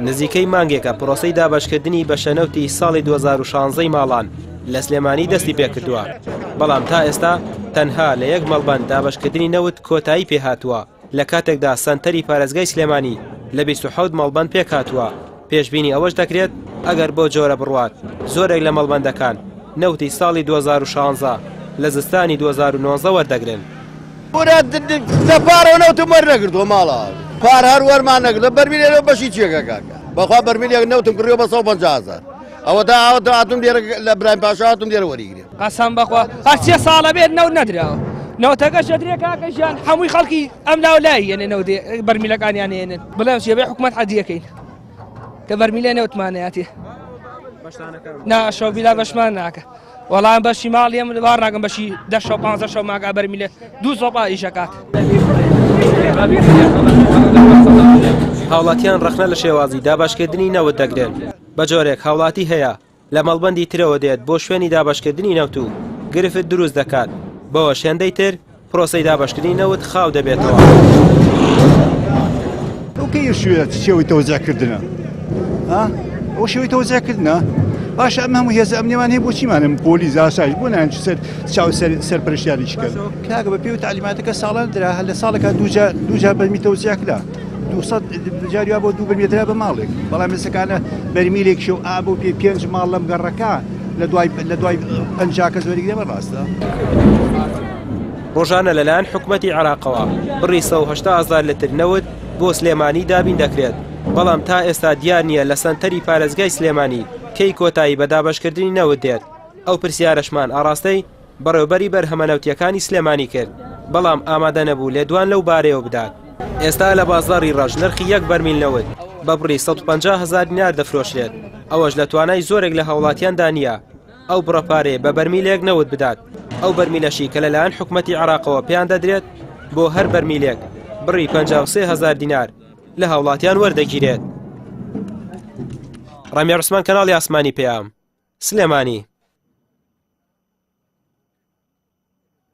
نزیکەی مانگێکە پرۆسەی دابەشکردنی بە شەنەوتی ساڵی 2016 ماڵان لە سلێمانی دەستی پێکردووە، بەڵام تا ئێستا تەنها لە یەک مەڵبەند دابەشکردنی نەوت کۆتایی پێهاتووە لە کاتێکدا سەنتەری پارێزگای سلێمانی لە 27 مەڵبەند پێک هاتووە. پێشبینی ئەوەش دەکرێت ئەگەر بۆ جۆرە بڕوات زۆرێک لە مەڵبەندەکان نەوتی ساڵی 2016 لە زستانی 2019 وەردەگرن. پارە نەوتم وەرنەگرتووە ماڵە پار هەر وەرمان نەگرێت بەرمیلێرە بەشی چیەکە کاکە بەخوا بەرمیلێک نەوتم کڕیەوە بە 150,000 ئەوە تا ئەوە هاتوم لێرە لە برایم پاشا هاتوم لێرە وەریگرێ قەسەم بەخوا هەر چێ ساڵە بێت نەوت نەدراوە نەوتەکە شەدرێ کاکەشیان هەمووی خەڵکی ئەم لاولای یێنێ نەوت بەرمیلەکانیان هێنن بڵێ شێبێ حکومەت حەدیەکەین کە بەرمیلێ نەوتمانەیەتی ناشەوبیلا بەشمان ناکە وەڵام بەشی ماڵیم بار ناکەم بەشی 10-15 ماگا بەرمیلێ دوو سۆپا ئیشەکات. هاوڵاتیان ڕخنە لە شێوازی داباشکردنی نەوت دەگرن بە جۆرێک هاوڵاتی هەیە لە مەڵبەندی ترەوە دێت بۆ شوێنی داباشکردنی نەوت و گرفت دروست دەکات بەوە شێندەی تر پرۆسەی داباشکردنی نەوت خاو دەبێتەوە. ئەوکەی شوێت شێوەی تەوزیعکردنە ئەو شێوەی تەوزیعکردنە باشە ئەم هەموو هێز ئەمنیمان هەیە بۆ چیمانم پۆلیس ئاسایش بۆ نان چاو سەرپەرشتیاریش کرد کاکە بە پێ و تعلیماتەکە ساڵان درا هەر لە ساڵێکە دووجار بەرمی تەوزیعکرا 200 جاریوا بۆ 2 بەرمیێترا بە ماڵێک بەڵام ئێستەکانە بەرمیلێکشی و ئا بۆ پێ 5 ماڵ لەم گەڕەکە لە دوای 50 کەس وەریگرێ بەڕاستە. ڕۆژانە لەلایەن حکوومەتی عێراقەوە بڕی 180,000 لتر نەوت بۆ سلێمانی دابین دەکرێت، بەڵام تا ئێستا دیار نییە لە سەنتەری پارێزگای سلێمانی کەی کۆتایی بە دابەشکردنی نەوت دێت. ئەو پرسیارەشمان ئاڕاستەی بەڕێوەبەری بەرهەمەنەوتیەکانی سلێمانی کرد، بەڵام ئامادە نەبوو لێدوان لەو بارەیەوە بدات. ئێستا لە بازاڕی ڕەش نرخی یەک بەرمیل نەوت بە بڕی 150,000 دینار دەفرۆشرێت، ئەوەش لە توانای زۆرێک لە هاوڵاتیاندا نییە ئەو بڕەپارێ بە بەرمیلێک نەوت بدات. ئەو بەرمیلەشی کە لەلایەن حکوومەتی عێراقەوە پێیان دەدرێت بۆ هەر بەرمیلێک بڕی 53,000 دینار لە هاوڵاتیان وەردەگیرێت. ڕەمی عوسمان کەناڵی ئاسمانی پێام سلێمانی.